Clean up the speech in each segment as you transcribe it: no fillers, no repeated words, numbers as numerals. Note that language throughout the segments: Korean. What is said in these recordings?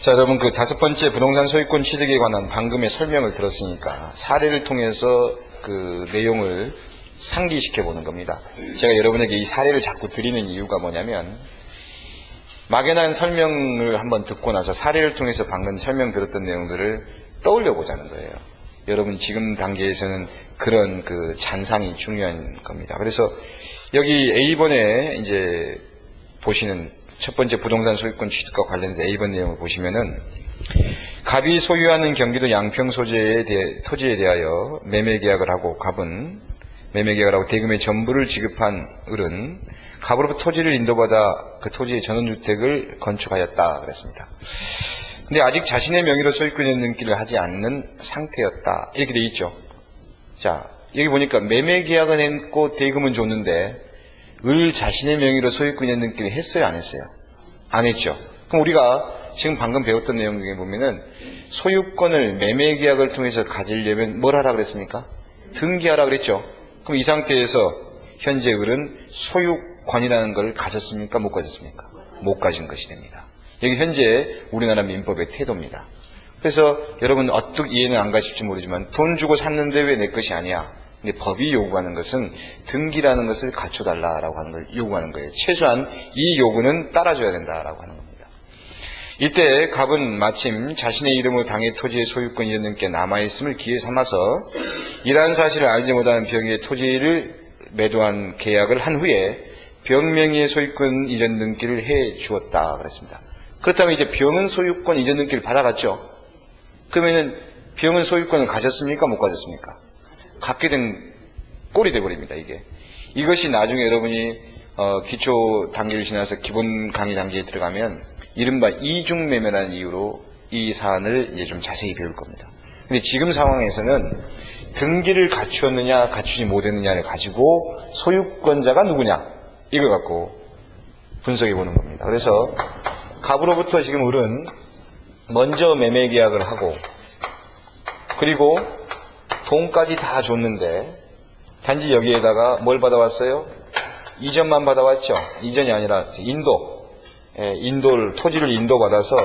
자, 여러분 그 5번째 부동산 소유권 취득에 관한 방금의 설명을 들었으니까 사례를 통해서 그 내용을 상기시켜 보는 겁니다. 제가 여러분에게 이 사례를 자꾸 드리는 이유가 뭐냐면 막연한 설명을 한번 듣고 나서 사례를 통해서 방금 설명드렸던 내용들을 떠올려 보자는 거예요. 여러분 지금 단계에서는 그런 그 잔상이 중요한 겁니다. 그래서 여기 A번에 이제 보시는 첫 번째 부동산 소유권 취득과 관련해서 A번 내용을 보시면은 갑이 소유하는 경기도 양평 소재의 토지에 대하여 매매 계약을 하고 갑은 매매 계약을 하고 대금의 전부를 지급한 을은 갑으로부터 토지를 인도받아 그 토지의 전원주택을 건축하였다 그랬습니다. 근데 아직 자신의 명의로 소유권의 등기를 하지 않는 상태였다 이렇게 돼 있죠. 자, 여기 보니까 매매 계약은 했고 대금은 줬는데 을 자신의 명의로 소유권의 등기를 했어요, 안 했어요? 안 했죠. 그럼 우리가 지금 방금 배웠던 내용 중에 보면은 소유권을 매매 계약을 통해서 가지려면 뭘 하라 그랬습니까? 등기하라 그랬죠. 그럼 이 상태에서 현재 을은 소유권이라는 걸 가졌습니까? 못 가졌습니까? 못 가진 것이 됩니다. 여기 현재 우리나라 민법의 태도입니다. 그래서 여러분 어떻게 이해는 안 가실지 모르지만 돈 주고 샀는데 왜 내 것이 아니야? 근데 법이 요구하는 것은 등기라는 것을 갖춰달라라고 하는 걸 요구하는 거예요. 최소한 이 요구는 따라줘야 된다라고 하는 겁니다. 이때 갑은 마침 자신의 이름으로 당의 토지의 소유권 이전등기에 남아있음을 기회 삼아서 이러한 사실을 알지 못하는 병의 토지를 매도한 계약을 한 후에 병명의의 소유권 이전 등기를 해 주었다 그랬습니다. 그렇다면 이제 병은 소유권 이전 등기를 받아갔죠. 그러면은 병은 소유권을 가졌습니까? 못 가졌습니까? 갖게 된 꼴이 돼버립니다. 이것이 나중에 여러분이 기초 단계를 지나서 기본 강의 단계에 들어가면 이른바 이중매매라는 이유로 이 사안을 이제 좀 자세히 배울 겁니다. 근데 지금 상황에서는 등기를 갖추었느냐 갖추지 못했느냐를 가지고 소유권자가 누구냐 이걸 갖고 분석해 보는 겁니다. 그래서 갑으로부터 지금 을은 먼저 매매 계약을 하고 그리고 돈까지 다 줬는데 단지 여기에다가 뭘 받아왔어요? 이전만 받아왔죠. 이전이 아니라 토지를 인도받아서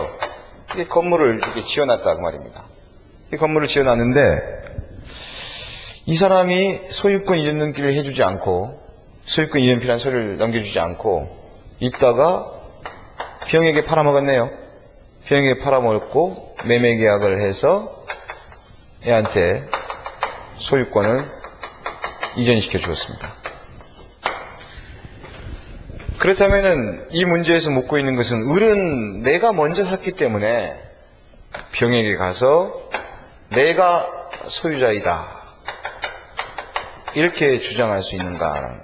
이 건물을 이렇게 지어놨다 그 말입니다. 이 건물을 지어놨는데 이 사람이 소유권 이전 등기를 해주지 않고 소유권 이전필한 서류를 넘겨주지 않고 있다가 병에게 팔아먹었네요. 병에게 팔아먹고 매매 계약을 해서 애한테 소유권을 이전시켜 주었습니다. 그렇다면은 이 문제에서 묻고 있는 것은 을은 내가 먼저 샀기 때문에 병에게 가서 내가 소유자이다 이렇게 주장할 수 있는가?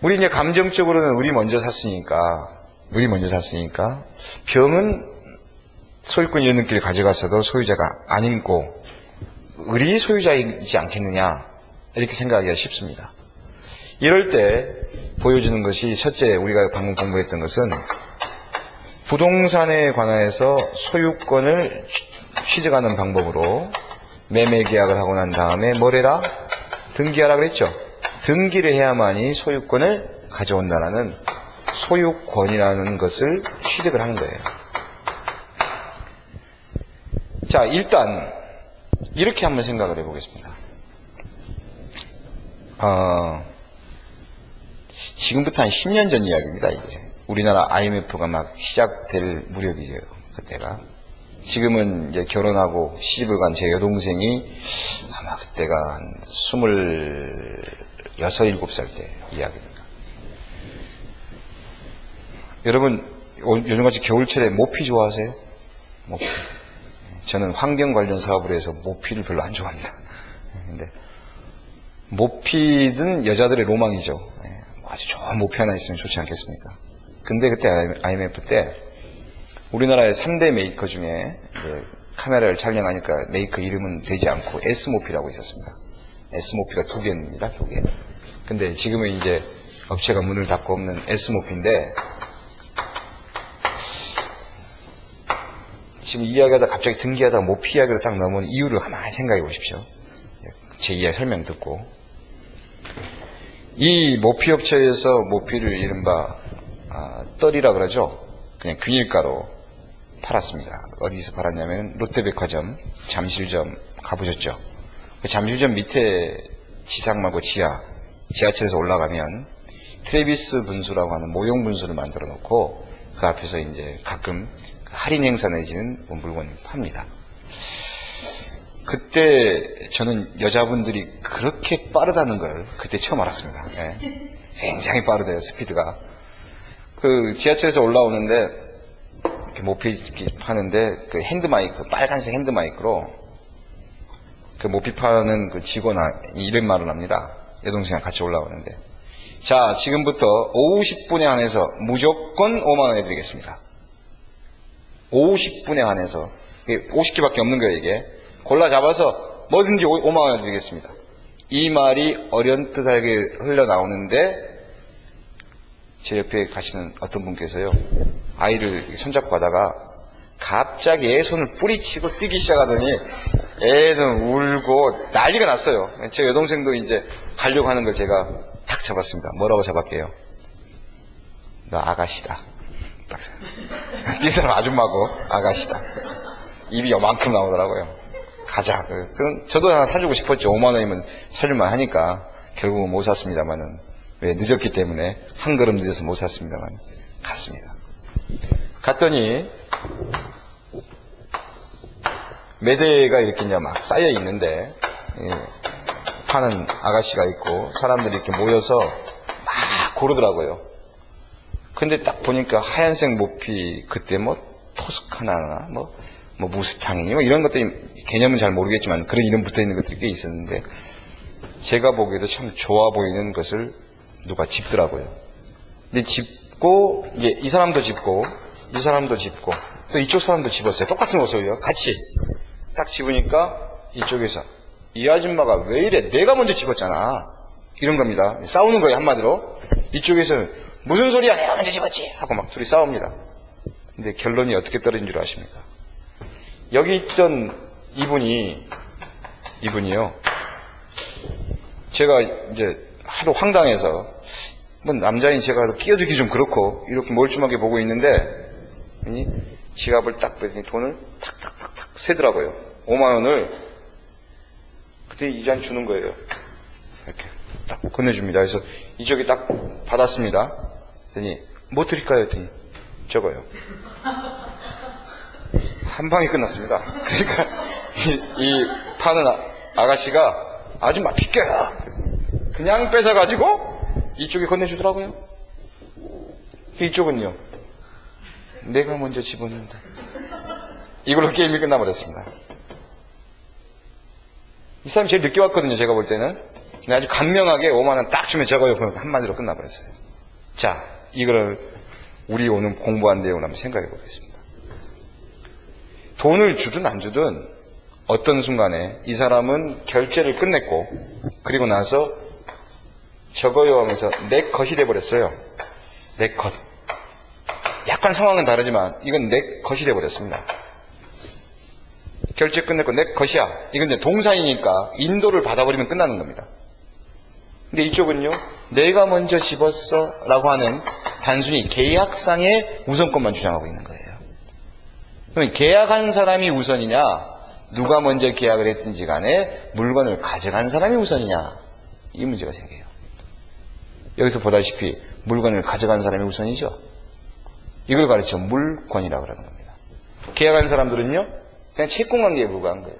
우리 이제 감정적으로는 을이 먼저 샀으니까 병은 소유권 이전 등기를 가져갔어도 소유자가 아니고 을이 소유자이지 않겠느냐 이렇게 생각하기가 쉽습니다. 이럴 때 보여주는 것이 첫째 우리가 방금 공부했던 것은 부동산에 관해서 소유권을 취득하는 방법으로 매매 계약을 하고 난 다음에 뭘 해라? 등기하라 그랬죠. 등기를 해야만이 소유권을 가져온다는 소유권이라는 것을 취득을 하는 거예요. 자, 일단 이렇게 한번 생각을 해보겠습니다. 지금부터 한 10년 전 이야기입니다. 이게 우리나라 IMF가 막 시작될 무렵이죠. 그때가. 지금은 이제 결혼하고 시집을 간 제 여동생이 아마 그때가 한 26, 7살 때 이야기입니다. 여러분 요즘같이 겨울철에 모피 좋아하세요? 모피. 저는 환경 관련 사업을 해서 모피를 별로 안 좋아합니다. 근데 모피는 여자들의 로망이죠. 아주 좋은 모피 하나 있으면 좋지 않겠습니까? 근데 그때 IMF 때 우리나라의 3대 메이커 중에 카메라를 촬영하니까 메이커 이름은 되지 않고 S모피라고 있었습니다. S모피가 2개입니다. 2개. 근데 지금은 이제 업체가 문을 닫고 없는 S모피인데 지금 이야기하다 갑자기 등기하다가 모피 이야기로 딱 넘어오는 이유를 가만히 생각해 보십시오. 제 이야기 설명 듣고 이 모피 업체에서 모피를 이른바 떨이라 그러죠. 그냥 균일가로 팔았습니다. 어디서 팔았냐면 롯데백화점, 잠실점 가보셨죠? 그 잠실점 밑에 지상 말고 지하철에서 올라가면 트레비스 분수라고 하는 모형 분수를 만들어 놓고 그 앞에서 이제 가끔 할인 행사 내지는 물건을 팝니다. 그때 저는 여자분들이 그렇게 빠르다는 걸 그때 처음 알았습니다. 예. 굉장히 빠르대요, 스피드가. 그 지하철에서 올라오는데 이렇게 모피 파는데 그 핸드마이크, 빨간색 핸드마이크로 그 모피 파는 그 직원 이름 말을 합니다. 여동생이랑 같이 올라오는데, 자, 지금부터 50분에 한해서 무조건 5만 원 해드리겠습니다. 50분에 한해서 50개밖에 없는 거예요. 이게 골라 잡아서 뭐든지 5만 원 해드리겠습니다. 이 말이 어련뜻하게 흘러나오는데 제 옆에 가시는 어떤 분께서요, 아이를 손잡고 가다가 갑자기 애 손을 뿌리치고 뛰기 시작하더니 애는 울고 난리가 났어요. 제 여동생도 이제 가려고 하는 걸 제가 탁 잡았습니다. 뭐라고 잡았게요? 너 아가씨다. 딱. 뛴 사람 아줌마고 아가씨다. 입이 요만큼 나오더라고요. 가자. 그럼 저도 하나 사주고 싶었죠. 5만 원이면 살릴만 하니까. 결국은 못 샀습니다만은. 왜? 늦었기 때문에. 한 걸음 늦어서 못 샀습니다만. 갔습니다. 갔더니 매대가 이렇게 이제 막 쌓여 있는데, 파는 아가씨가 있고 사람들이 이렇게 모여서 막 고르더라고요. 근데 딱 보니까 하얀색 모피, 그때 뭐 토스카나 뭐 무스탕이니 뭐 이런 것들이, 개념은 잘 모르겠지만 그런 이름 붙어 있는 것들이 꽤 있었는데, 제가 보기에도 참 좋아 보이는 것을 누가 집더라고요. 근데 집고, 이제 이 사람도 집고 이 사람도 집고 또 이쪽 사람도 집었어요. 똑같은 옷을요. 같이 딱 집으니까 이쪽에서 이 아줌마가 왜 이래? 내가 먼저 집었잖아. 이런 겁니다. 싸우는 거예요, 한마디로. 이쪽에서 무슨 소리야? 내가 먼저 집었지? 하고 막 둘이 싸웁니다. 근데 결론이 어떻게 떨어진 줄 아십니까? 여기 있던 이분이요. 제가 이제 하도 황당해서, 뭐 남자인 제가 끼어들기 좀 그렇고 이렇게 멀쩡하게 보고 있는데, 지갑을 딱 빼더니 돈을 탁탁탁탁 세더라고요. 5만 원을. 그때 이 잔 주는 거예요. 이렇게 딱 건네줍니다. 그래서 이쪽에 딱 받았습니다. 그랬더니 뭐 드릴까요? 했더니 저거요. 한 방에 끝났습니다. 그러니까 이 파는 아가씨가 아주 막 비껴요. 그냥 뺏어가지고 이쪽에 건네주더라고요. 이쪽은요, 내가 먼저 집었는데. 이걸로 게임이 끝나버렸습니다. 이 사람이 제일 늦게 왔거든요, 제가 볼 때는. 근데 아주 간명하게 5만 원 딱 주면 저거요. 한마디로 끝나버렸어요. 자, 이거를 우리 오늘 공부한 내용을 한번 생각해 보겠습니다. 돈을 주든 안 주든 어떤 순간에 이 사람은 결제를 끝냈고, 그리고 나서 저거요 하면서 내 것이 돼버렸어요. 내 것. 약간 상황은 다르지만 이건 내 것이 돼버렸습니다. 결제 끝냈고 내 것이야. 이건 이제 동사이니까 인도를 받아버리면 끝나는 겁니다. 근데 이쪽은요, 내가 먼저 집었어 라고 하는 단순히 계약상의 우선권만 주장하고 있는 거예요. 그러면 계약한 사람이 우선이냐, 누가 먼저 계약을 했든지 간에 물건을 가져간 사람이 우선이냐, 이 문제가 생겨요. 여기서 보다시피 물건을 가져간 사람이 우선이죠. 이걸 가르쳐 물권이라고 그러는 겁니다. 계약한 사람들은요, 그냥 채권관계에 불과한 거예요.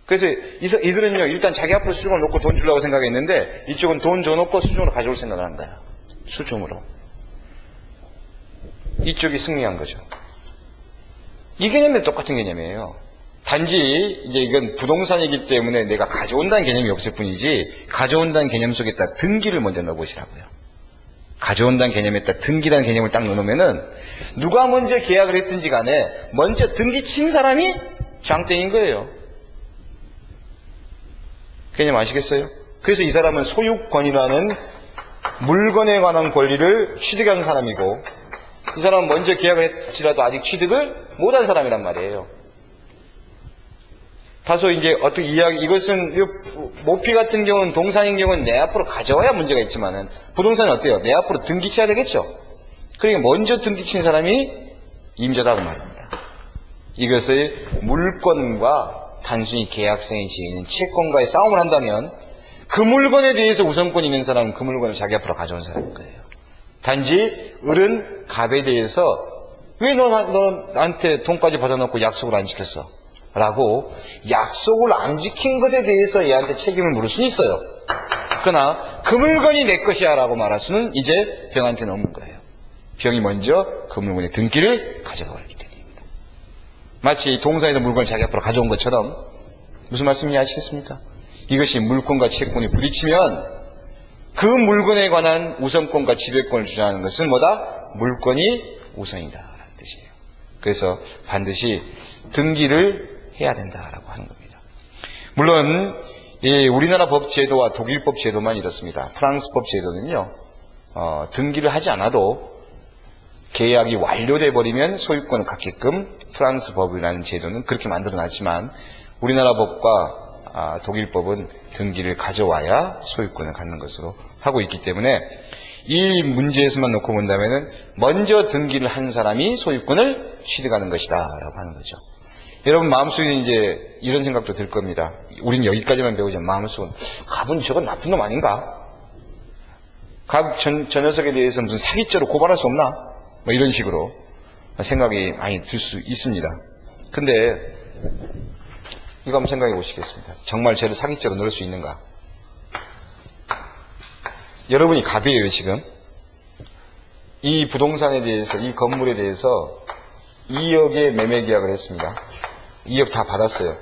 그래서 이들은요, 일단 자기 앞으로 수중을 놓고 돈 주려고 생각했는데, 이쪽은 돈 줘놓고 수중으로 가져올 생각을 한 거예요. 수중으로. 이쪽이 승리한 거죠. 이 개념이 똑같은 개념이에요. 단지 이제 이건 부동산이기 때문에 내가 가져온다는 개념이 없을 뿐이지, 가져온다는 개념 속에다 등기를 먼저 넣어보시라고요. 가져온다는 개념에다 등기라는 개념을 딱 넣어놓으면은 누가 먼저 계약을 했든지 간에 먼저 등기 친 사람이 장땡인 거예요. 개념 아시겠어요? 그래서 이 사람은 소유권이라는 물건에 관한 권리를 취득한 사람이고, 이 사람은 먼저 계약을 했을지라도 아직 취득을 못한 사람이란 말이에요. 다소 이제 어떻게 이것은 모피 같은 경우는, 동산인 경우는 내 앞으로 가져와야 문제가 있지만은, 부동산은 어때요? 내 앞으로 등기쳐야 되겠죠? 그러니까 먼저 등기 친 사람이 임자라고 말입니다. 이것을 물건과 단순히 계약성이 지어있는 채권과의 싸움을 한다면 그 물건에 대해서 우선권이 있는 사람은 그 물건을 자기 앞으로 가져온 사람일 거예요. 단지 을은 갑에 대해서 왜 너 나한테 돈까지 받아놓고 약속을 안 지켰어? 라고 약속을 안 지킨 것에 대해서 얘한테 책임을 물을 수는 있어요. 그러나 그 물건이 내 것이야 라고 말할 수는 이제 병한테는 없는 거예요. 병이 먼저 그 물건의 등기를 가져가 버렸기 때문입니다. 마치 동사에서 물건을 자기 앞으로 가져온 것처럼 무슨 말씀인지 아시겠습니까? 이것이 물권과 채권이 부딪히면 그 물건에 관한 우선권과 지배권을 주장하는 것은 뭐다? 물건이 우선이다 라는 뜻이에요. 그래서 반드시 등기를 해야 된다라고 하는 겁니다. 물론 우리나라 법 제도와 독일법 제도만 이렇습니다. 프랑스법 제도는요, 등기를 하지 않아도 계약이 완료돼 버리면 소유권을 갖게끔 프랑스 법이라는 제도는 그렇게 만들어놨지만 우리나라 법과 독일법은 등기를 가져와야 소유권을 갖는 것으로 하고 있기 때문에 이 문제에서만 놓고 본다면은 먼저 등기를 한 사람이 소유권을 취득하는 것이다라고 하는 거죠. 여러분 마음속에 이제 이런 생각도 들 겁니다. 우린 여기까지만 배우자면 마음속은 갑은 저건 나쁜 놈 아닌가? 갑 저 녀석에 대해서 무슨 사기죄로 고발할 수 없나? 뭐 이런 식으로 생각이 많이 들 수 있습니다. 근데 이거 한번 생각해 보시겠습니다. 정말 쟤를 사기죄로 넣을 수 있는가? 여러분이 갑이에요 지금. 이 부동산에 대해서, 이 건물에 대해서 2억의 매매 계약을 했습니다. 2억 다 받았어요.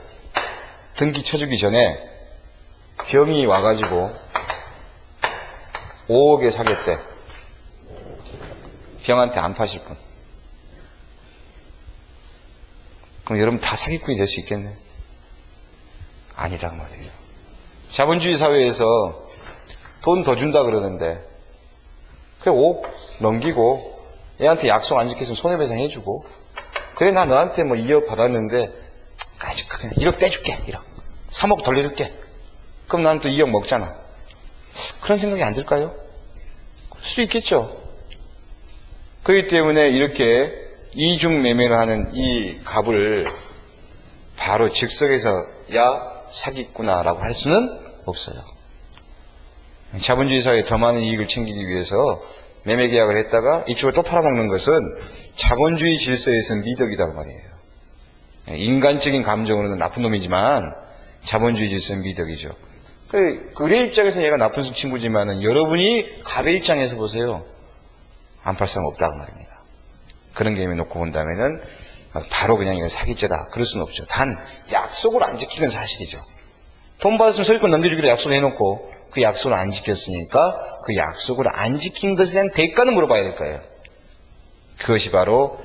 등기 쳐주기 전에 병이 와가지고 5억에 사겠대. 병한테 안 파실 분. 그럼 여러분 다 사기꾼이 될 수 있겠네? 아니란 말이에요. 자본주의 사회에서 돈 더 준다 그러는데 그래 5억 넘기고 얘한테 약속 안 지켰으면 손해배상 해주고 그래 나 너한테 뭐 2억 받았는데 아직 그냥 1억 떼줄게 1억 3억 돌려줄게 그럼 난 또 2억 먹잖아. 그런 생각이 안 들까요? 그럴 수도 있겠죠. 그렇기 때문에 이렇게 이중 매매를 하는 이 갑을 바로 즉석에서 야 사기꾼아 라고 할 수는 없어요. 자본주의 사회에 더 많은 이익을 챙기기 위해서 매매 계약을 했다가 이쪽을 또 팔아먹는 것은 자본주의 질서에서는 미덕이라고 말이에요. 인간적인 감정으로는 나쁜 놈이지만 자본주의 질서는 미덕이죠. 을의 입장에서는 얘가 나쁜 친구지만은 여러분이 갑의 입장에서 보세요. 안 팔 사람 없다고 말입니다. 그런 개념에 놓고 본다면은 바로 그냥 이거 사기죄다. 그럴 수는 없죠. 단 약속을 안 지킨 건 사실이죠. 돈 받았으면 소유권 넘겨주기로 약속을 해놓고 그 약속을 안 지켰으니까 그 약속을 안 지킨 것에 대한 대가는 물어봐야 될 거예요. 그것이 바로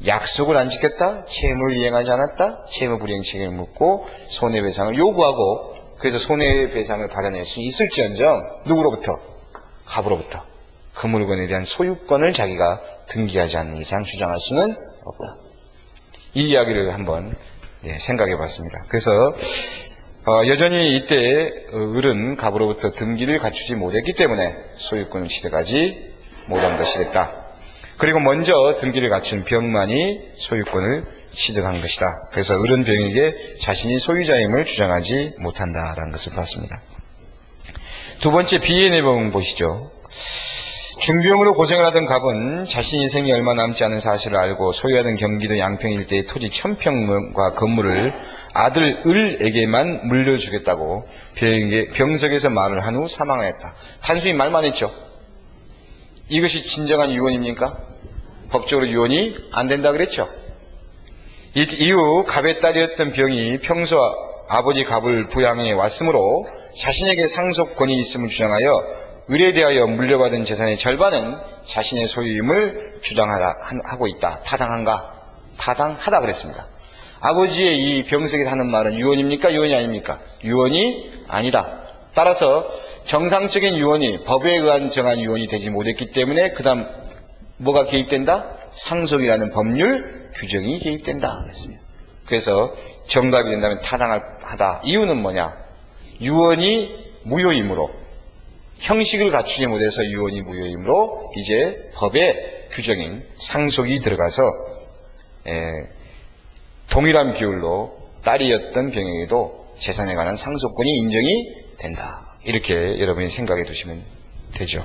약속을 안 지켰다, 채무를 이행하지 않았다, 채무 불이행 책임을 묻고 손해배상을 요구하고 그래서 손해배상을 받아낼 수 있을지언정 누구로부터? 갑으로부터. 그 물건에 대한 소유권을 자기가 등기하지 않는 이상 주장할 수는 없다. 이 이야기를 한번 생각해 봤습니다. 그래서 여전히 이때 을은 갑으로부터 등기를 갖추지 못했기 때문에 소유권을 취득하지 못한 것이겠다. 그리고 먼저 등기를 갖춘 병만이 소유권을 취득한 것이다. 그래서 을은 병에게 자신이 소유자임을 주장하지 못한다라는 것을 봤습니다. 두 번째 비의 내용 보시죠. 중병으로 고생을 하던 갑은 자신이 생이 얼마 남지 않은 사실을 알고 소유하던 경기도 양평 일대의 토지 1000평과 건물을 아들 을에게만 물려주겠다고 병석에서 말을 한 후 사망하였다. 단순히 말만 했죠. 이것이 진정한 유언입니까? 법적으로 유언이 안 된다 그랬죠. 이후 갑의 딸이었던 병이 평소 아버지 갑을 부양해 왔으므로 자신에게 상속권이 있음을 주장하여 을에 대하여 물려받은 재산의 절반은 자신의 소유임을 주장하고 있다. 타당한가? 타당하다 그랬습니다. 아버지의 이 병석에 하는 말은 유언입니까? 유언이 아닙니까? 유언이 아니다. 따라서 정상적인 유언이 법에 의한 정한 유언이 되지 못했기 때문에 그 다음 뭐가 개입된다? 상속이라는 법률 규정이 개입된다 그랬습니다. 그래서 정답이 된다면 타당하다. 이유는 뭐냐? 유언이 무효이므로 형식을 갖추지 못해서 유언이 무효이므로 이제 법에 규정인 상속이 들어가서 동일한 비율로 딸이었던 병에게도 재산에 관한 상속권이 인정이 된다. 이렇게 여러분이 생각해 두시면 되죠.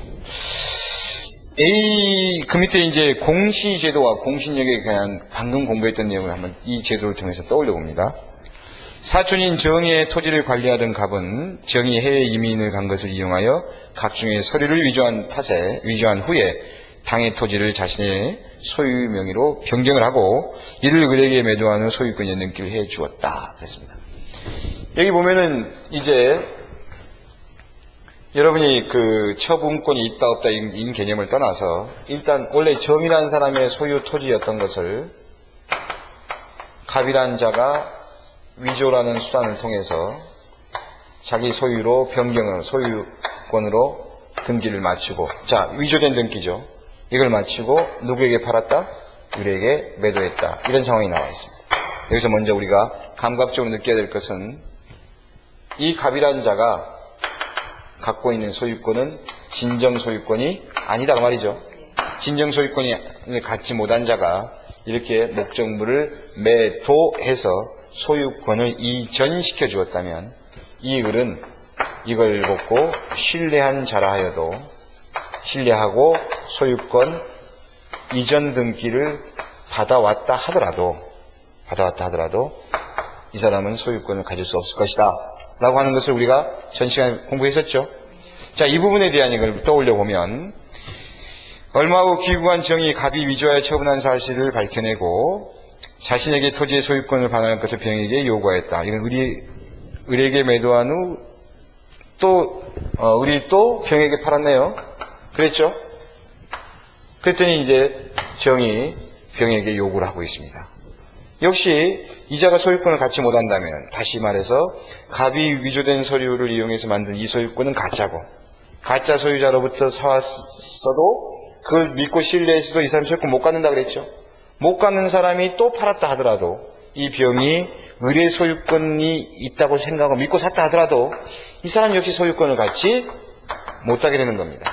그 밑에 이제 공시제도와 공신력에 관한 방금 공부했던 내용을 한번 이 제도를 통해서 떠올려 봅니다. 사촌인 정의의 토지를 관리하던 갑은 정의 해외 이민을 간 것을 이용하여 각종의 서류를 위조한 후에 당의 토지를 자신의 소유 명의로 변경을 하고 이를 을에게 매도한 후 소유권이 넘기를 해 주었다. 그랬습니다. 여기 보면은 이제 여러분이 그 처분권이 있다 없다 이 개념을 떠나서 일단 원래 정이라는 사람의 소유 토지였던 것을 갑이라는 자가 위조라는 수단을 통해서 자기 소유로 소유권으로 등기를 마치고, 자, 위조된 등기죠. 이걸 마치고 누구에게 팔았다? 을에게 매도했다. 이런 상황이 나와 있습니다. 여기서 먼저 우리가 감각적으로 느껴야 될 것은 이 갑이라는 자가 갖고 있는 소유권은 진정 소유권이 아니라고 말이죠. 진정 소유권을 갖지 못한 자가 이렇게 목적물을 매도해서 소유권을 이전시켜 주었다면 이 을은 이걸 보고 신뢰한 자라 하여도 신뢰하고 소유권 이전 등기를 받아왔다 하더라도 이 사람은 소유권을 가질 수 없을 것이다 라고 하는 것을 우리가 전 시간에 공부했었죠. 자, 이 부분에 대한 이걸 떠올려 보면 얼마 후 귀국한 정이 갑이 위조하여 처분한 사실을 밝혀내고 자신에게 토지의 소유권을 반환할 것을 병에게 요구하였다. 이건 을에게 매도한 후 을이 또 병에게 팔았네요. 그랬죠? 그랬더니 이제 정이 병에게 요구를 하고 있습니다. 역시 이자가 소유권을 갖지 못한다면, 다시 말해서 갑이 위조된 서류를 이용해서 만든 이 소유권은 가짜고, 가짜 소유자로부터 사왔어도 그걸 믿고 신뢰해서도 이 사람 소유권 못 갖는다 그랬죠. 못 갖는 사람이 또 팔았다 하더라도 이 병이 을의 소유권이 있다고 생각하고 믿고 샀다 하더라도 이 사람 역시 소유권을 갖지 못하게 되는 겁니다.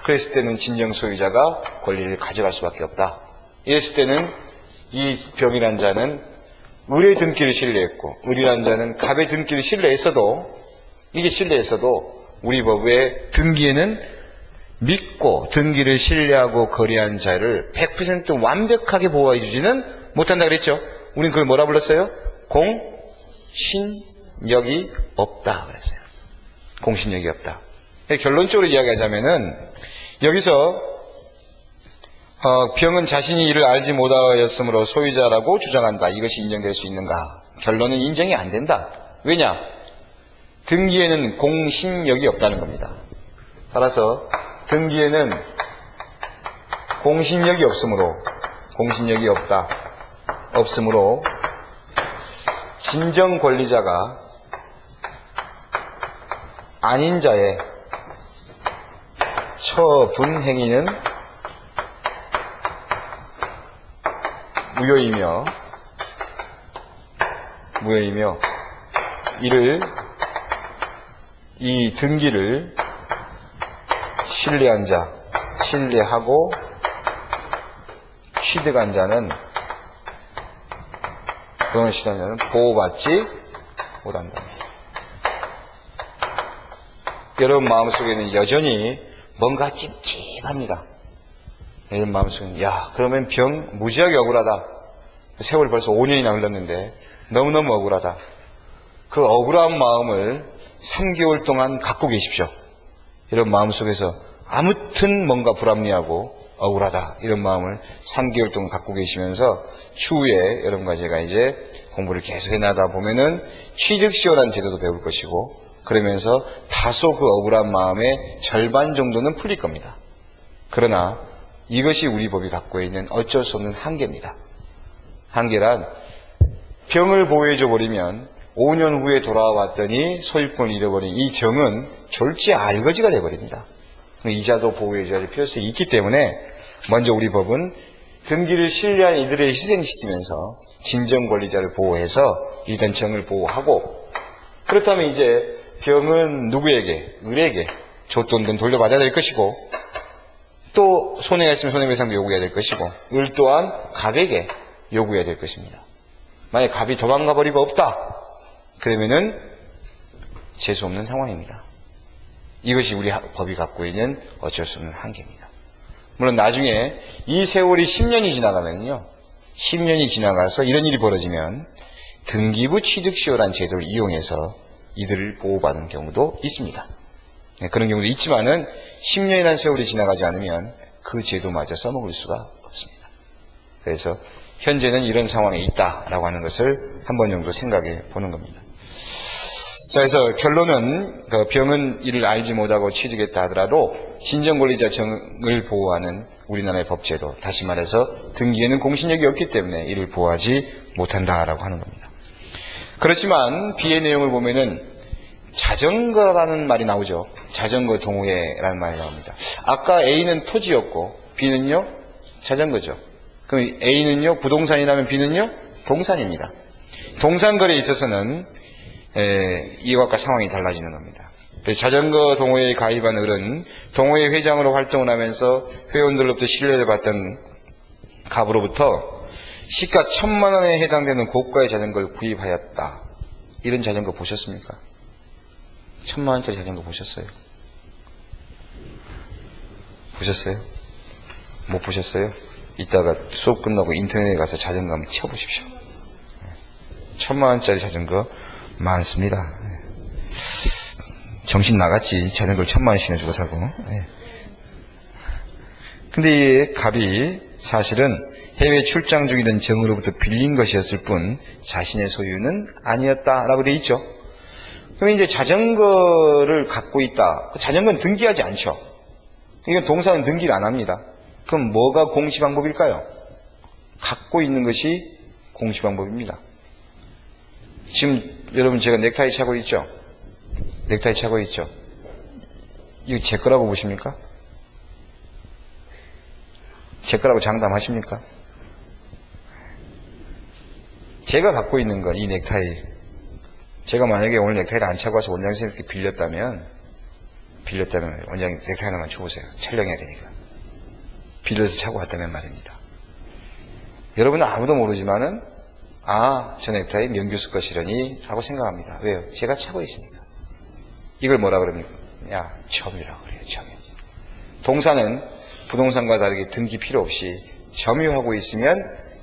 그랬을 때는 진정 소유자가 권리를 가져갈 수밖에 없다. 이랬을 때는 이 병이란 자는 을의 등기를 신뢰했고 을이란 자는 갑의 등기를 신뢰했어도 우리 법의 등기에는 믿고 등기를 신뢰하고 거래한 자를 100% 완벽하게 보호해 주지는 못한다 그랬죠. 우린 그걸 뭐라 불렀어요? 공신력이 없다 그랬어요. 공신력이 없다. 결론적으로 이야기하자면은 여기서 병은 자신이 이를 알지 못하였으므로 소유자라고 주장한다. 이것이 인정될 수 있는가? 결론은 인정이 안 된다. 왜냐? 등기에는 공신력이 없다는 겁니다. 따라서 등기에는 공신력이 없으므로 진정 권리자가 아닌 자의 처분 행위는 무효이며 이 등기를 신뢰하고 취득한 자는 보호받지 못한다. 여러분 마음속에는 여전히 뭔가 찝찝합니다. 여러분 마음속에는 그러면 병 무지하게 억울하다. 세월 벌써 5년이나 흘렀는데 너무너무 억울하다. 그 억울한 마음을 3개월 동안 갖고 계십시오. 여러분 마음속에서 아무튼 뭔가 불합리하고 억울하다 이런 마음을 3개월 동안 갖고 계시면서 추후에 여러분과 제가 이제 공부를 계속 해나가다 보면은 취득시효라는 제도도 배울 것이고 그러면서 다소 그 억울한 마음의 절반 정도는 풀릴 겁니다. 그러나 이것이 우리 법이 갖고 있는 어쩔 수 없는 한계입니다. 한계란 병을 보호해줘 버리면 5년 후에 돌아왔더니 소유권을 잃어버린 이 정은 졸지 알거지가 돼버립니다. 이자도 보호해줘야 할 필요성이 있기 때문에 먼저 우리 법은 등기를 신뢰한 이들을 희생시키면서 진정 권리자를 보호해서 일단 정을 보호하고 그렇다면 이제 병은 누구에게? 을에게 줬던 돈 돌려받아야 될 것이고 또 손해가 있으면 손해배상도 요구해야 될 것이고 을 또한 갑에게 요구해야 될 것입니다. 만약에 갑이 도망가 버리고 없다. 그러면은 재수 없는 상황입니다. 이것이 우리 법이 갖고 있는 어쩔 수 없는 한계입니다. 물론 나중에 이 세월이 10년이 지나가면요. 10년이 지나가서 이런 일이 벌어지면 등기부 취득시효라는 제도를 이용해서 이들을 보호받는 경우도 있습니다. 그런 경우도 있지만은 10년이라는 세월이 지나가지 않으면 그 제도마저 써먹을 수가 없습니다. 그래서 현재는 이런 상황에 있다라고 하는 것을 한 번 정도 생각해 보는 겁니다. 자, 그래서 결론은 병은 이를 알지 못하고 취득했다 하더라도 진정권리자 정을 보호하는 우리나라의 법제도, 다시 말해서 등기에는 공신력이 없기 때문에 이를 보호하지 못한다라고 하는 겁니다. 그렇지만 B의 내용을 보면은 자전거라는 말이 나오죠. 자전거 동호회라는 말이 나옵니다. 아까 A는 토지였고 B는요 자전거죠. 그럼 A는요 부동산이라면 B는요 동산입니다. 동산거래에 있어서는 이와 같은 상황이 달라지는 겁니다. 그래서 자전거 동호회에 가입한 을은 동호회 회장으로 활동을 하면서 회원들로부터 신뢰를 받던 갑으로부터 시가 1,000만 원에 해당되는 고가의 자전거를 구입하였다. 이런 자전거 보셨습니까? 1,000만 원짜리 자전거 보셨어요? 보셨어요? 못 보셨어요? 이따가 수업 끝나고 인터넷에 가서 자전거 한번 쳐보십시오. 1,000만 원짜리 자전거 많습니다. 정신 나갔지. 자전거를 1,000만 원씩이나 주고 사고. 근데 이 갑이 사실은 해외 출장 중이던 정으로부터 빌린 것이었을 뿐 자신의 소유는 아니었다라고 돼 있죠. 그럼 이제 자전거를 갖고 있다. 자전거는 등기하지 않죠. 이건 동사는 등기를 안 합니다. 그럼 뭐가 공시방법일까요? 갖고 있는 것이 공시방법입니다. 지금 여러분 제가 넥타이 차고 있죠? 넥타이 차고 있죠? 이거 제 거라고 보십니까? 제 거라고 장담하십니까? 제가 갖고 있는 건 이 넥타이. 제가 만약에 오늘 넥타이를 안 차고 와서 원장 선생님께 빌렸다면 원장님 넥타이 하나만 줘보세요. 촬영해야 되니까. 빌려서 차고 왔다면 말입니다. 여러분은 아무도 모르지만은 저 넥타이 명규수 것이려니 하고 생각합니다. 왜요? 제가 차고 있으니까. 이걸 뭐라 그럽니까? 점유라고 그래요. 점유. 동사는 부동산과 다르게 등기 필요 없이 점유하고 있으면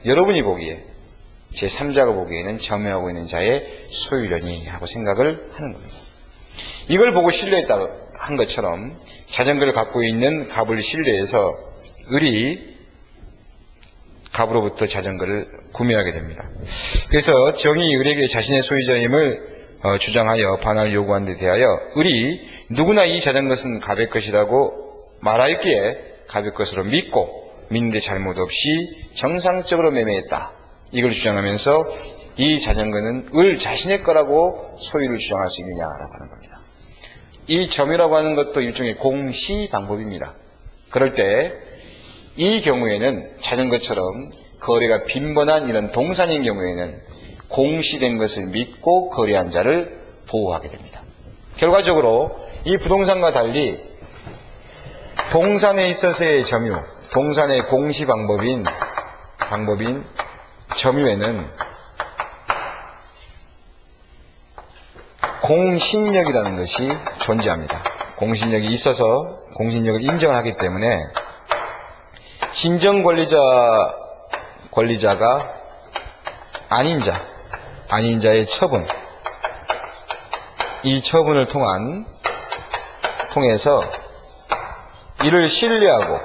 여러분이 보기에 제3자가 보기에는 점유하고 있는 자의 소유려니 하고 생각을 하는 겁니다. 이걸 보고 신뢰했다 한 것처럼 자전거를 갖고 있는 갑을 신뢰해서 을이 갑으로부터 자전거를 구매하게 됩니다. 그래서 정이 을에게 자신의 소유자임을 주장하여 반환을 요구한 데 대하여 을이 누구나 이 자전것은 갑의 것이라고 말하였기에 갑의 것으로 믿는데 잘못 없이 정상적으로 매매했다. 이걸 주장하면서 이 자전거는 을 자신의 거라고 소유를 주장할 수 있느냐라고 하는 겁니다. 이 점유라고 하는 것도 일종의 공시 방법입니다. 그럴 때 이 경우에는 자전거처럼 거래가 빈번한 이런 동산인 경우에는 공시된 것을 믿고 거래한 자를 보호하게 됩니다. 결과적으로 이 부동산과 달리 동산에 있어서의 점유, 동산의 공시 방법인 점유에는 공신력이라는 것이 존재합니다. 공신력이 있어서 공신력을 인정을 하기 때문에 진정 권리자가 아닌 자의 처분, 이 처분을 통해서 이를 신뢰하고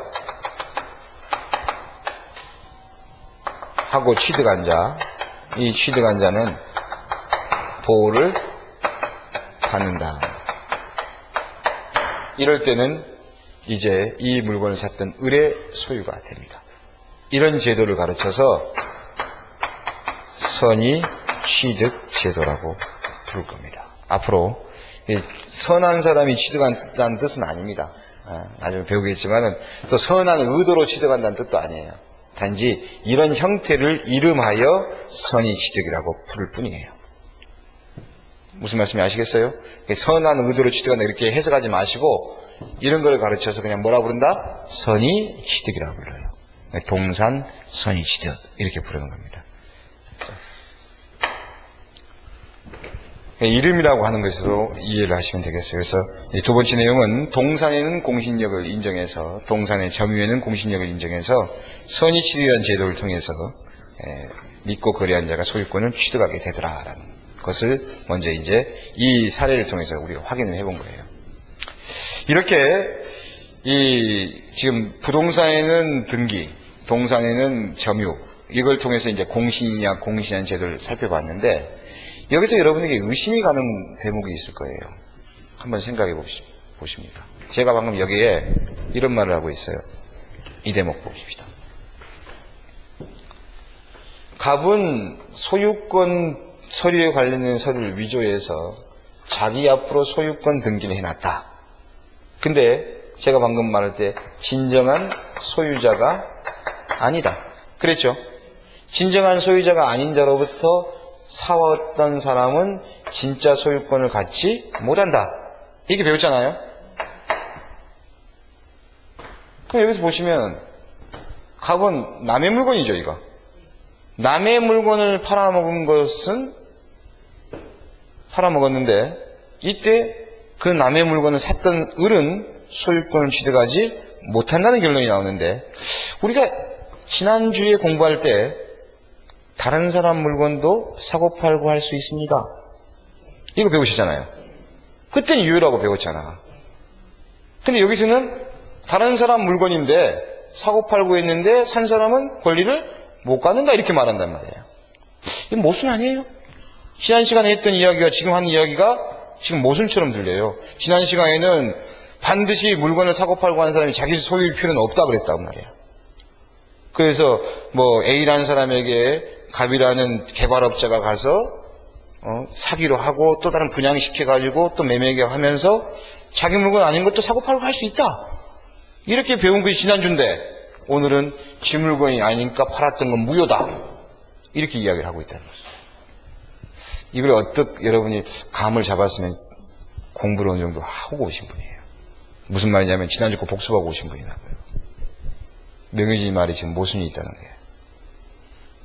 취득한 자, 이 취득한 자는 보호를 받는다. 이럴 때는 이제 이 물건을 샀던 을의 소유가 됩니다. 이런 제도를 가르쳐서 선의 취득 제도라고 부를 겁니다. 앞으로 선한 사람이 취득한다는 뜻은 아닙니다. 나중에 배우겠지만은 또 선한 의도로 취득한다는 뜻도 아니에요. 단지 이런 형태를 이름하여 선의 취득이라고 부를 뿐이에요. 무슨 말씀인지 아시겠어요? 선한 의도로 취득한다 이렇게 해석하지 마시고 이런 걸 가르쳐서 그냥 뭐라 부른다? 선의 취득이라고 불러요. 동산 선의 취득 이렇게 부르는 겁니다. 이름이라고 하는 것으로 이해를 하시면 되겠어요. 그래서 두 번째 내용은 동산에는 공신력을 인정해서 동산의 점유에는 공신력을 인정해서 선의 취득이라는 제도를 통해서 믿고 거래한 자가 소유권을 취득하게 되더라라는 것을 먼저 이제 이 사례를 통해서 우리가 확인을 해본 거예요. 이렇게 지금 부동산에는 등기, 동산에는 점유 이걸 통해서 이제 공신이냐 공신한 제도를 살펴봤는데 여기서 여러분에게 의심이 가는 대목이 있을 거예요. 한번 생각해 보십니다. 제가 방금 여기에 이런 말을 하고 있어요. 이 대목 보십시다. 갑은 소유권 서류에 관련된 서류를 위조해서 자기 앞으로 소유권 등기를 해놨다. 근데 제가 방금 말할 때 진정한 소유자가 아니다. 그랬죠? 진정한 소유자가 아닌 자로부터 사왔던 사람은 진짜 소유권을 갖지 못한다. 이렇게 배웠잖아요. 그럼 여기서 보시면 갑은 남의 물건이죠, 이거. 남의 물건을 팔아먹은 것은 팔아먹었는데 이때 그 남의 물건을 샀던 을은 소유권을 취득하지 못한다는 결론이 나오는데 우리가 지난주에 공부할 때 다른 사람 물건도 사고 팔고 할 수 있습니다. 이거 배우셨잖아요. 그때는 유효라고 배웠잖아. 근데 여기서는 다른 사람 물건인데 사고 팔고 했는데 산 사람은 권리를 못 갖는다 이렇게 말한단 말이에요. 이게 모순 아니에요? 지난 시간에 했던 이야기가 지금 한 이야기가 지금 모순처럼 들려요. 지난 시간에는 반드시 물건을 사고 팔고 하는 사람이 자기 소유일 필요는 없다 그랬단 말이에요. 그래서 뭐 A라는 사람에게 갑이라는 개발업자가 가서 사기로 하고 또 다른 분양시켜가지고 또 매매계약하면서 자기 물건 아닌 것도 사고 팔고 할 수 있다. 이렇게 배운 것이 지난주인데 오늘은 지 물건이 아니니까 팔았던 건 무효다. 이렇게 이야기를 하고 있다는 거죠. 이걸 어떻게 여러분이 감을 잡았으면 공부를 어느 정도 하고 오신 분이에요. 무슨 말이냐면 지난주 거 복습하고 오신 분이라고요. 명의진 말이 지금 모순이 있다는 거예요.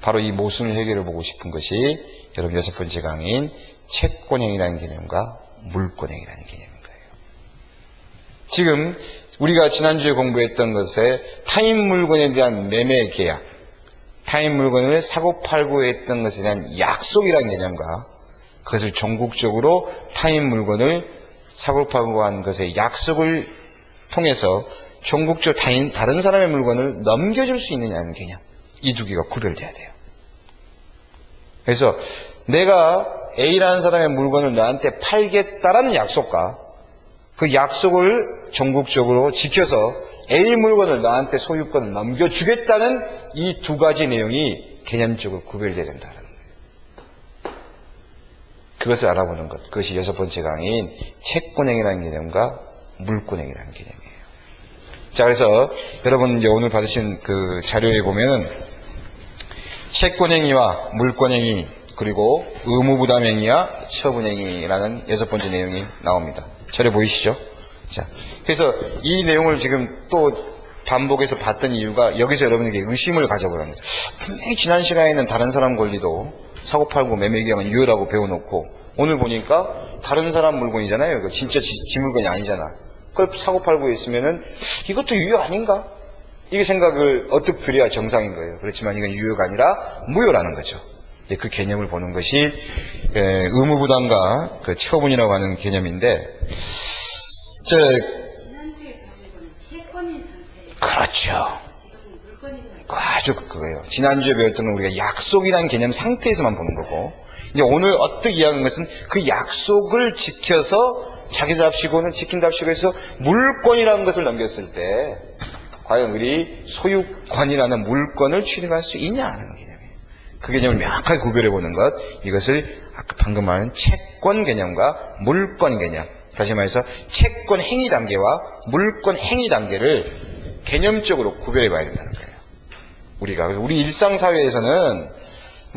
바로 이 모순을 해결해 보고 싶은 것이 여러분 6번째 강의인 채권행위라는 개념과 물권행위라는 개념인 거예요. 지금 우리가 지난주에 공부했던 것에 타인 물건에 대한 매매 계약, 타인 물건을 사고 팔고 했던 것에 대한 약속이라는 개념과 그것을 전국적으로 타인 물건을 사고 팔고 한 것의 약속을 통해서 전국적으로 다른 사람의 물건을 넘겨줄 수 있느냐는 개념. 이 두 개가 구별돼야 돼요. 그래서 내가 A라는 사람의 물건을 너한테 팔겠다라는 약속과 그 약속을 전국적으로 지켜서 A 물건을 너한테 소유권을 넘겨주겠다는 이 두 가지 내용이 개념적으로 구별돼야 된다는 거예요. 그것을 알아보는 것. 그것이 6번째 강의인 채권행위라는 개념과 물권행위라는 개념이에요. 자, 그래서 여러분 이제 오늘 받으신 그 자료에 보면은 채권행위와 물권행위 그리고 의무부담행위와 처분행위라는 6번째 내용이 나옵니다. 자료 보이시죠? 자, 그래서 이 내용을 지금 또 반복해서 봤던 이유가 여기서 여러분에게 의심을 가져보라는 거죠. 분명히 지난 시간에는 다른 사람 권리도 사고팔고 매매계약은 유효라고 배워놓고 오늘 보니까 다른 사람 물건이잖아요. 이거 진짜 지 물건이 아니잖아. 그걸 사고팔고 있으면은 이것도 유효 아닌가? 이게 생각을 어떻게 드려야 정상인 거예요. 그렇지만 이건 유효가 아니라 무효라는 거죠. 그 개념을 보는 것이 의무부담과 그 처분이라고 하는 개념인데 지난주에 배운 거는 채권인 상태. 그렇죠. 지금은 물건인 상태. 아주 그거예요. 지난주에 배웠던 건 우리가 약속이라는 개념 상태에서만 보는 거고 이제 오늘 어떻게 이야기한 것은 그 약속을 지켜서 자기답시고는 지킨답시고 해서 물권이라는 것을 넘겼을 때 과연 우리 소유권이라는 물권을 취득할 수 있냐 하는 개념이에요. 그 개념을 명확하게 구별해보는 것, 이것을 아까 방금 말한 채권 개념과 물권 개념, 다시 말해서 채권 행위 단계와 물권 행위 단계를 개념적으로 구별해봐야 된다는 거예요. 우리가 그래서 우리 일상사회에서는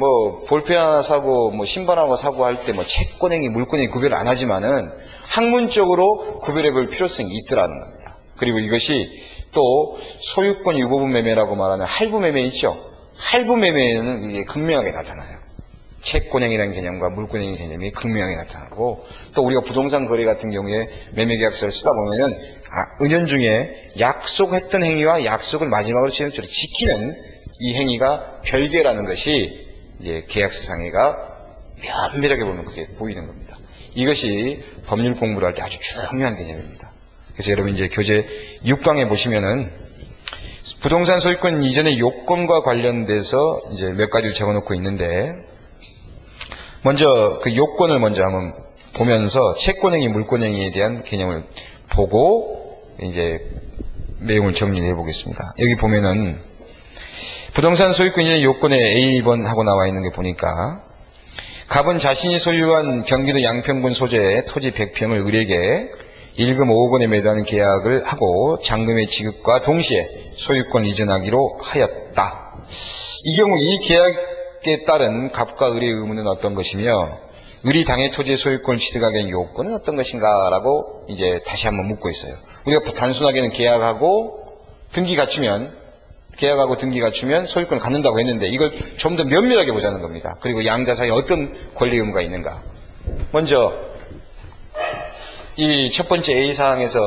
뭐 볼펜 하나 사고 뭐 신발 하나 사고 할 때 뭐 채권행위, 물권행위 구별 안 하지만은 학문적으로 구별해 볼 필요성이 있더라는 겁니다. 그리고 이것이 또 소유권 유보분 매매라고 말하는 할부 매매 있죠. 할부 매매에는 이게 극명하게 나타나요. 채권행위라는 개념과 물권행위 개념이 극명하게 나타나고, 또 우리가 부동산 거래 같은 경우에 매매계약서를 쓰다 보면은 은연중에 약속했던 행위와 약속을 마지막으로 지키는 이 행위가 별개라는 것이 이제 계약서상에가 면밀하게 보면 그게 보이는 겁니다. 이것이 법률 공부를 할 때 아주 중요한 개념입니다. 그래서 여러분 이제 교재 6강에 보시면은 부동산 소유권 이전의 요건과 관련돼서 이제 몇 가지를 적어놓고 있는데, 먼저 그 요건을 먼저 한번 보면서 채권행위, 물권행위에 대한 개념을 보고 이제 내용을 정리해 보겠습니다. 여기 보면은 부동산 소유권 이전의 요건에 A번 하고 나와 있는 게 보니까, 갑은 자신이 소유한 경기도 양평군 소재의 토지 100평을 을에게 1금 5억 원에 매도하는 계약을 하고 잔금의 지급과 동시에 소유권 이전하기로 하였다. 이 경우 이 계약에 따른 갑과 을의 의무는 어떤 것이며, 을이 당해 토지의 소유권을 취득하게 된 요건은 어떤 것인가라고 이제 다시 한번 묻고 있어요. 우리가 단순하게는 계약하고 등기 갖추면 소유권을 갖는다고 했는데, 이걸 좀 더 면밀하게 보자는 겁니다. 그리고 양자 사이에 어떤 권리 의무가 있는가. 먼저 이 첫 번째 A사항에서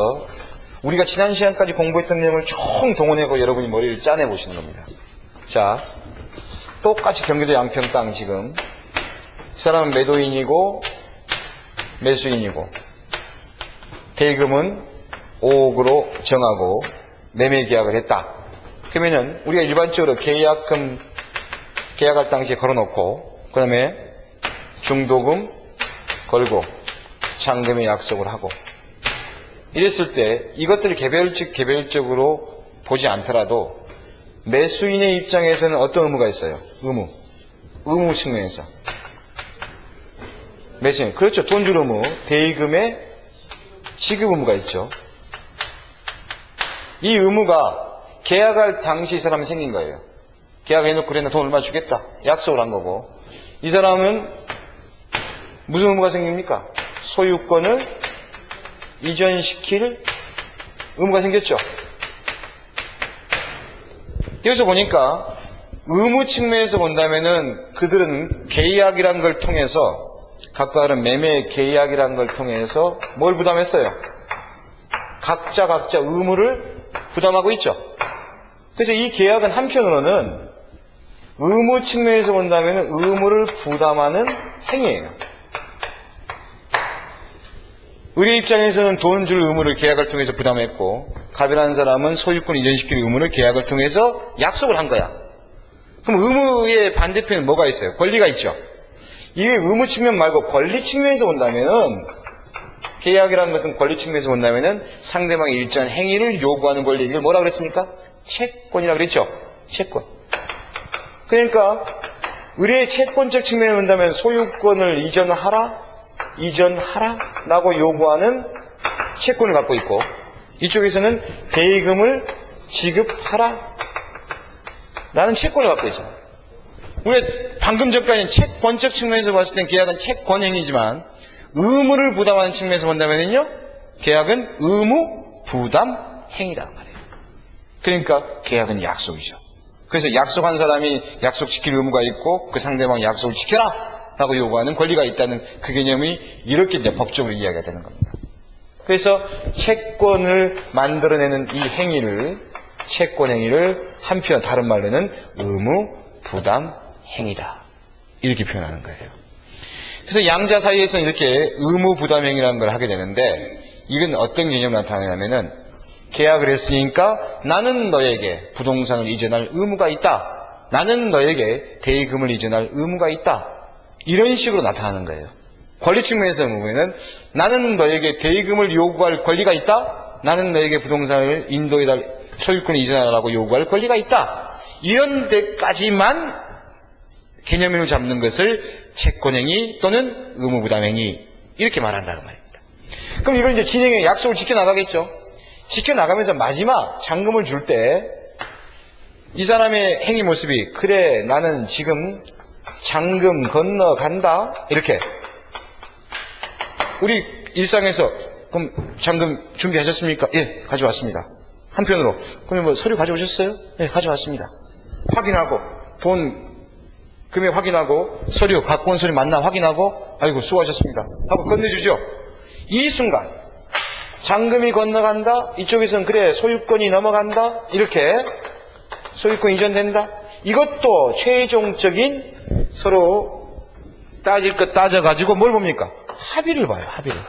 우리가 지난 시간까지 공부했던 내용을 총 동원해서 여러분이 머리를 짜내 보시는 겁니다. 자, 똑같이 경기도 양평 땅 지금 이 사람은 매도인이고 매수인이고 대금은 5억으로 정하고 매매 계약을 했다. 그러면은 우리가 일반적으로 계약할 당시에 걸어놓고, 그 다음에 중도금 걸고 잔금의 약속을 하고, 이랬을 때 이것들을 개별적으로 보지 않더라도 매수인의 입장에서는 어떤 의무가 있어요? 의무 측면에서 매수인, 그렇죠, 돈 줄 의무, 대의금의 지급 의무가 있죠. 이 의무가 계약할 당시 이 사람은 생긴 거예요. 계약해놓고 그래, 나 돈 얼마 주겠다 약속을 한 거고, 이 사람은 무슨 의무가 생깁니까? 소유권을 이전시킬 의무가 생겼죠. 여기서 보니까 의무 측면에서 본다면은 그들은 계약이란 걸 통해서, 각각 다른 매매 계약이란 걸 통해서 뭘 부담했어요? 각자 의무를 부담하고 있죠. 그래서 이 계약은 한편으로는 의무 측면에서 본다면 의무를 부담하는 행위예요. 을의 입장에서는 돈 줄 의무를 계약을 통해서 부담했고, 갑이라는 사람은 소유권 이전시킬 의무를 계약을 통해서 약속을 한 거야. 그럼 의무의 반대편은 뭐가 있어요? 권리가 있죠. 이게 의무 측면 말고 권리 측면에서 본다면은, 계약이라는 것은 권리 측면에서 본다면은 상대방의 일정한 행위를 요구하는 권리, 이걸 뭐라 그랬습니까? 채권이라고 그랬죠. 채권. 그러니까 을의 채권적 측면에 본다면 소유권을 이전하라라고 요구하는 채권을 갖고 있고, 이쪽에서는 대의금을 지급하라라는 채권을 갖고 있죠. 우리가 방금 전까지는 채권적 측면에서 봤을 땐 계약은 채권행위지만, 의무를 부담하는 측면에서 본다면요, 계약은 의무 부담 행위다 말이에요. 그러니까 계약은 약속이죠. 그래서 약속한 사람이 약속 지킬 의무가 있고, 그 상대방 약속을 지켜라 라고 요구하는 권리가 있다는 그 개념이 이렇게 이제 법적으로 이야기가 되는 겁니다. 그래서 채권을 만들어내는 이 행위를, 채권행위를 한편 다른 말로는 의무 부담 행위다, 이렇게 표현하는 거예요. 그래서 양자 사이에서는 이렇게 의무 부담 행위라는 걸 하게 되는데, 이건 어떤 개념으로 나타나냐면은, 계약을 했으니까 나는 너에게 부동산을 이전할 의무가 있다, 나는 너에게 대의금을 이전할 의무가 있다, 이런 식으로 나타나는 거예요. 권리 측면에서 보면은 나는 너에게 대의금을 요구할 권리가 있다, 나는 너에게 부동산을 인도해달, 소유권을 이전하라고 요구할 권리가 있다, 이런 데까지만 개념을 잡는 것을 채권행위 또는 의무부담행위, 이렇게 말한다는 말입니다. 그럼 이걸 이제 진행해 약속을 지켜나가겠죠. 지켜나가면서 마지막 잔금을 줄 때 이 사람의 행위 모습이, 그래 나는 지금 잔금 건너간다 이렇게. 우리 일상에서 그럼 잔금 준비하셨습니까? 예, 가져왔습니다. 한편으로 그럼 뭐 서류 가져오셨어요? 예, 가져왔습니다. 확인하고 돈 금액 확인하고 서류 갖고 온 서류 맞나 확인하고 아이고 수고하셨습니다 하고 건네주죠. 이 순간 잔금이 건너간다. 이쪽에서는 그래 소유권이 넘어간다. 이렇게 소유권 이전된다. 이것도 최종적인 서로 따질 것 따져가지고 뭘 봅니까? 합의를 봐요. 합의를.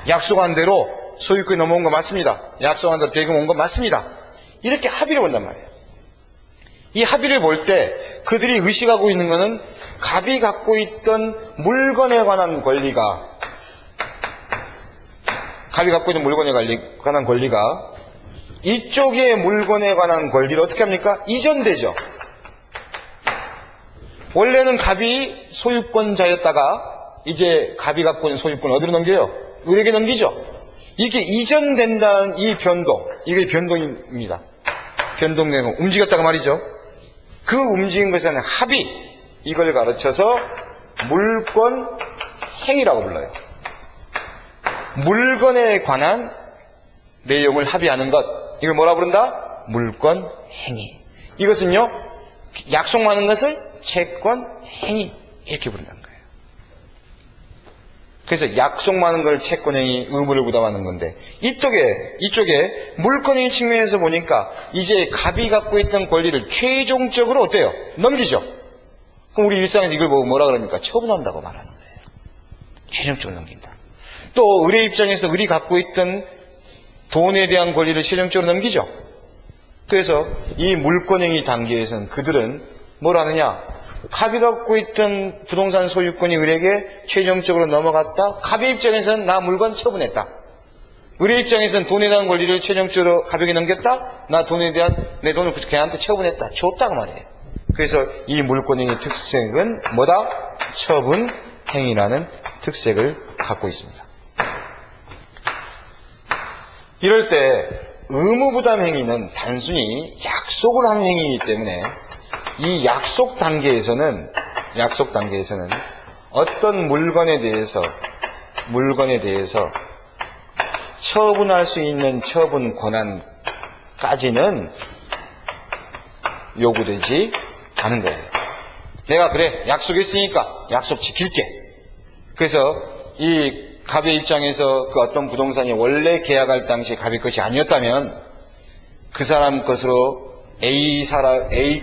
약속한 대로 소유권이 넘어온 거 맞습니다. 약속한 대로 대금 온 거 맞습니다. 이렇게 합의를 본단 말이에요. 이 합의를 볼 때 그들이 의식하고 있는 것은 갑이 갖고 있던 물건에 관한 권리가 이쪽의 물건에 관한 권리를 어떻게 합니까? 이전되죠. 원래는 갑이 소유권자였다가 이제 갑이 갖고 있는 소유권을 어디로 넘겨요? 을에게 넘기죠. 이게 이전된다는 이 변동, 이게 변동입니다. 변동되고 움직였다가 말이죠. 그 움직인 것에는 합의, 이걸 가르쳐서 물권 행위라고 불러요. 물건에 관한 내용을 합의하는 것, 이걸 뭐라 부른다? 물권 행위. 이것은요, 약속 많은 것을 채권 행위 이렇게 부른다는 거예요. 그래서 약속 많은 걸 채권 행위, 의무를 부담하는 건데 이쪽에 물권 행위 측면에서 보니까 이제 갑이 갖고 있던 권리를 최종적으로 어때요? 넘기죠. 그럼 우리 일상에서 이걸 보고 뭐라 그럽니까? 처분한다고 말하는 거예요. 최종적으로 넘긴다. 또 을의 입장에서 을이 갖고 있던 돈에 대한 권리를 최종적으로 넘기죠. 그래서 이 물권행위 단계에서는 그들은 뭘 하느냐? 갑이 갖고 있던 부동산 소유권이 을에게 최종적으로 넘어갔다. 갑의 입장에서는 나 물건 처분했다. 을의 입장에서는 돈에 대한 권리를 최종적으로 갑에게 넘겼다. 나 돈에 대한 내 돈을 걔한테 처분했다. 줬다고 말이에요. 그래서 이 물권행위 특색은 뭐다? 처분행위라는 특색을 갖고 있습니다. 이럴 때 의무부담 행위는 단순히 약속을 하는 행위이기 때문에 이 약속 단계에서는 어떤 물건에 대해서 처분할 수 있는 처분 권한까지는 요구되지 않은 거예요. 내가 그래 약속했으니까 약속 지킬게. 그래서 이 갑의 입장에서 그 어떤 부동산이 원래 계약할 당시 갑의 것이 아니었다면 그 사람 것으로 A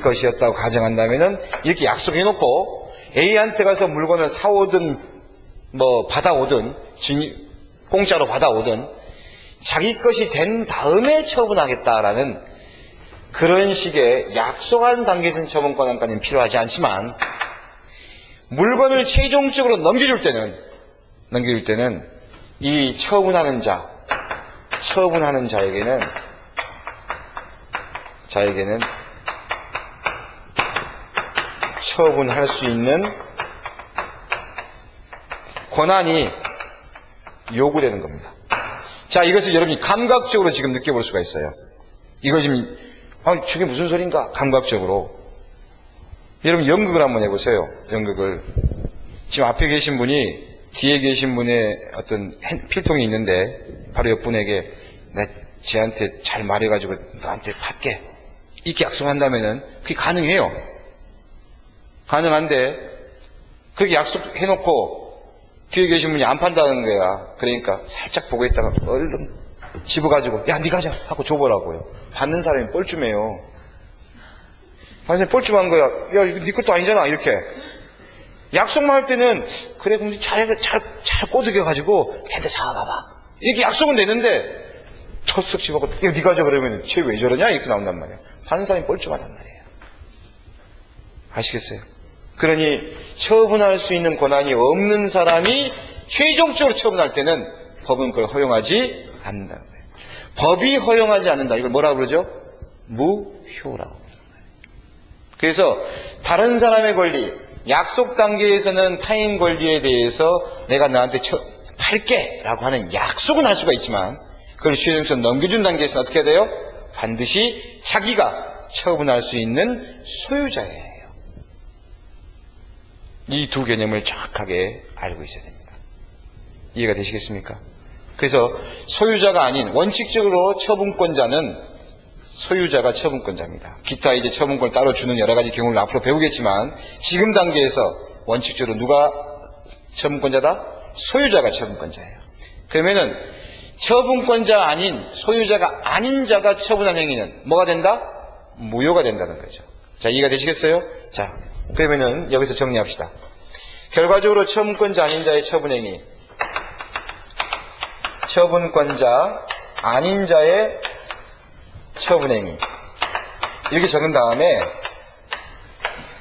것이었다고 가정한다면은 이렇게 약속해놓고 A한테 가서 물건을 사오든 뭐 받아오든 공짜로 받아오든 자기 것이 된 다음에 처분하겠다라는 그런 식의 약속한 단계에서는 처분 권한까지는 필요하지 않지만 물건을 최종적으로 넘겨줄 때는 이 처분하는 자에게는 처분할 수 있는 권한이 요구되는 겁니다. 자, 이것을 여러분이 감각적으로 지금 느껴볼 수가 있어요. 이걸 지금 저게 무슨 소린가? 감각적으로. 여러분 연극을 한번 해보세요. 연극을. 지금 앞에 계신 분이 뒤에 계신 분의 어떤 필통이 있는데 바로 옆분에게 나 쟤한테 잘 말해가지고 너한테 받게 이렇게 약속한다면은 그게 가능해요. 가능한데 그렇게 약속해놓고 뒤에 계신 분이 안 판다는 거야. 그러니까 살짝 보고 있다가 얼른 집어가지고 야 니 가자 하고 줘보라고요. 받는 사람이 뻘쭘해요. 완전히 뻘쭘한 거야. 야 이거 니 것도 아니잖아 이렇게. 약속만 할 때는 그래 그럼 잘 꼬드겨가지고 걔한테 사와봐봐 이렇게 약속은 되는데 턱쓱 집어고 이거 니 가져 그러면 쟤 왜 저러냐 이렇게 나온단 말이에요. 받는 사람이 뻘쭘하단 말이에요. 아시겠어요? 그러니 처분할 수 있는 권한이 없는 사람이 최종적으로 처분할 때는 법은 그걸 허용하지 않는다는 거예요. 법이 허용하지 않는다. 이걸 뭐라고 그러죠? 무효라고. 그래서 다른 사람의 권리, 약속 단계에서는 타인 권리에 대해서 내가 너한테 팔게 라고 하는 약속은 할 수가 있지만 그걸 최종적으로 넘겨준 단계에서는 어떻게 돼요? 반드시 자기가 처분할 수 있는 소유자예요. 이 두 개념을 정확하게 알고 있어야 됩니다. 이해가 되시겠습니까? 그래서 소유자가 아닌 원칙적으로 처분권자는 소유자가 처분권자입니다. 기타 이제 처분권을 따로 주는 여러 가지 경우를 앞으로 배우겠지만 지금 단계에서 원칙적으로 누가 처분권자다? 소유자가 처분권자예요. 그러면은 처분권자 아닌 소유자가 아닌 자가 처분한 행위는 뭐가 된다? 무효가 된다는 거죠. 자, 이해가 되시겠어요? 자, 그러면은 여기서 정리합시다. 결과적으로 처분권자 아닌 자의 처분행위, 처분권자 아닌 자의 처분행위 이렇게 적은 다음에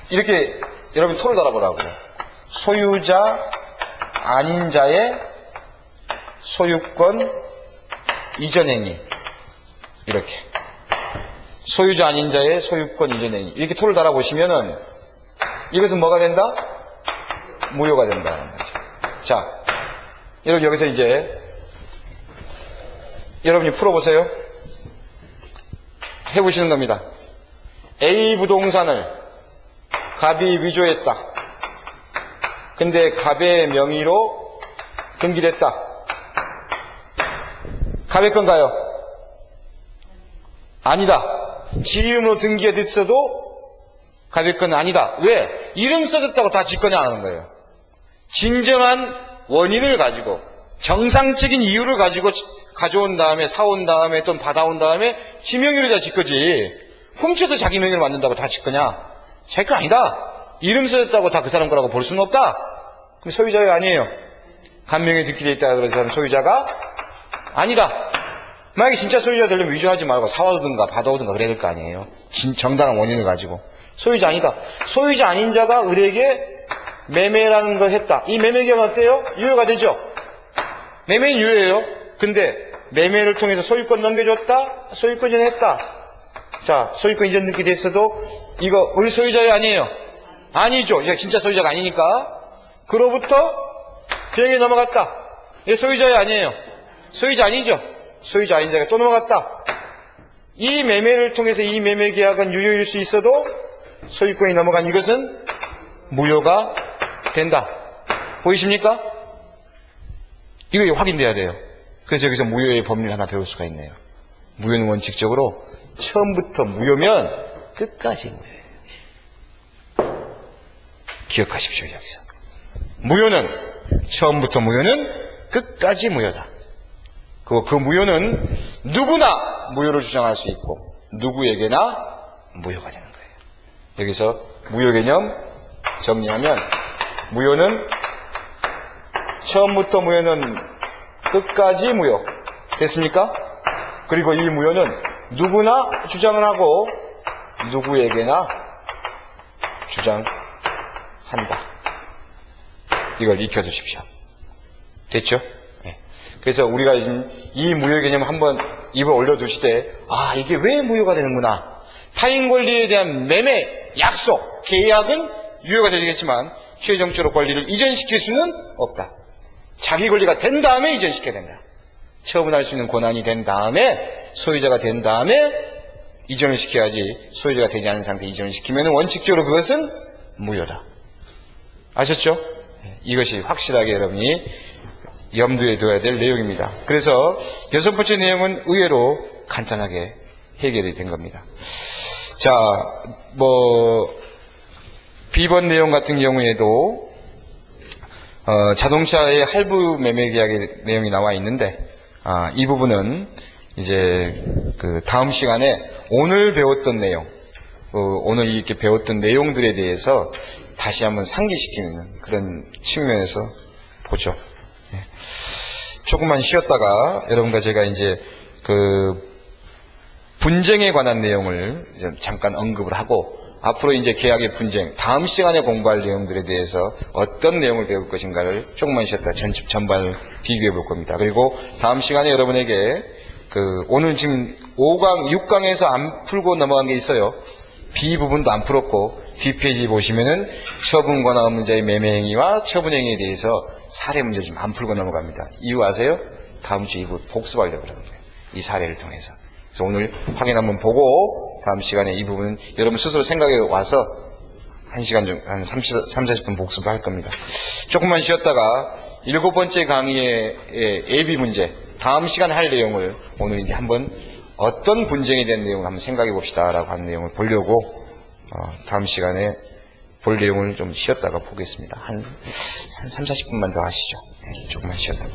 이렇게 여러분 토를 달아보라고요. 소유자 아닌 자의 소유권 이전행위 이렇게 소유자 아닌 자의 소유권 이전행위 이렇게 토를 달아보시면은 이것은 뭐가 된다? 무효가 된다는 거죠. 자, 여러분 여기서 이제 여러분이 풀어보세요. 해보시는 겁니다. A 부동산을 갑이 위조했다. 근데 갑의 명의로 등기를 했다. 갑의 건가요? 아니다. 지 이름으로 등기가 됐어도 갑의 건 아니다. 왜? 이름 써졌다고 다 지 거냐 하는 거예요. 진정한 원인을 가지고 정상적인 이유를 가지고 가져온 다음에 사온 다음에 또는 받아온 다음에 지 명의로 다 지 거지. 훔쳐서 자기 명의로 만든다고 다 지 거냐? 자기 거 아니다. 이름 써졌다고 다 그 사람 거라고 볼 수는 없다. 그럼 소유자가 아니에요. 간명에 등기되어 있다 그런 사람 소유자가 아니다. 만약에 진짜 소유자 되려면 위조하지 말고 사오든가 받아오든가 그래야 될 거 아니에요. 정당한 원인을 가지고. 소유자 아니다. 소유자 아닌 자가 을에게 매매라는 걸 했다. 이 매매 계약은 어때요? 유효가 되죠? 매매는 유효해요. 근데 매매를 통해서 소유권 넘겨줬다? 소유권 이전했다. 자, 소유권 이전 등기됐어도 이거 을 소유자예요? 아니에요? 아니죠. 이게 진짜 소유자가 아니니까. 그로부터 병행에 넘어갔다. 이게 소유자예요? 아니에요? 소유자 아니죠? 소유자 아닌 자가 또 넘어갔다. 이 매매를 통해서 이 매매 계약은 유효일 수 있어도 소유권이 넘어간 이것은 무효가 된다. 보이십니까? 이거 확인돼야 돼요. 그래서 여기서 무효의 법리를 하나 배울 수가 있네요. 무효는 원칙적으로 처음부터 무효면 끝까지 무효예요. 기억하십시오. 여기서 무효는 처음부터 무효는 끝까지 무효다. 그 무효는 누구나 무효를 주장할 수 있고 누구에게나 무효가 되는 거예요. 여기서 무효 개념 정리하면 무효는 처음부터 무효는 끝까지 무효 됐습니까? 그리고 이 무효는 누구나 주장을 하고 누구에게나 주장한다. 이걸 익혀두십시오. 됐죠? 네. 그래서 우리가 이 무효 개념 한번 입을 올려두시되 이게 왜 무효가 되는구나. 타인 권리에 대한 매매, 약속, 계약은 유효가 되겠지만 최종적으로 권리를 이전시킬 수는 없다. 자기 권리가 된 다음에 이전시켜야 된다. 처분할 수 있는 권한이 된 다음에 소유자가 된 다음에 이전을 시켜야지 소유자가 되지 않은 상태에 이전을 시키면 원칙적으로 그것은 무효다. 아셨죠? 이것이 확실하게 여러분이 염두에 둬야 될 내용입니다. 그래서 여섯 번째 내용은 의외로 간단하게 해결이 된 겁니다. 자, B번 내용 같은 경우에도 자동차의 할부 매매 계약의 내용이 나와 있는데 이 부분은 이제 그 다음 시간에 오늘 배웠던 내용, 오늘 이렇게 배웠던 내용들에 대해서 다시 한번 상기시키는 그런 측면에서 보죠. 네. 조금만 쉬었다가 여러분과 제가 이제 그 분쟁에 관한 내용을 이제 잠깐 언급을 하고 앞으로 이제 계약의 분쟁, 다음 시간에 공부할 내용들에 대해서 어떤 내용을 배울 것인가를 조금만 쉬었다 전반을 비교해 볼 겁니다. 그리고 다음 시간에 여러분에게 오늘 지금 5강, 6강에서 안 풀고 넘어간 게 있어요. B 부분도 안 풀었고 B 페이지 보시면은 처분 권한 없는 자의 매매 행위와 처분 행위에 대해서 사례 문제 좀 안 풀고 넘어갑니다. 이유 아세요? 다음 주에 이부 복습하려고 그러는 거예요. 이 사례를 통해서. 그래서 오늘 확인 한번 보고 다음 시간에 이 부분은 여러분 스스로 생각해 와서 1시간 정도, 한 40분 복습을 할 겁니다. 조금만 쉬었다가 7번째 강의의 예비 문제, 다음 시간 할 내용을 오늘 이제 한번 어떤 분쟁에 대한 내용을 한번 생각해 봅시다라고 하는 내용을 보려고 다음 시간에 볼 내용을 좀 쉬었다가 보겠습니다. 한 30, 40분만 더 하시죠. 조금만 쉬었다가.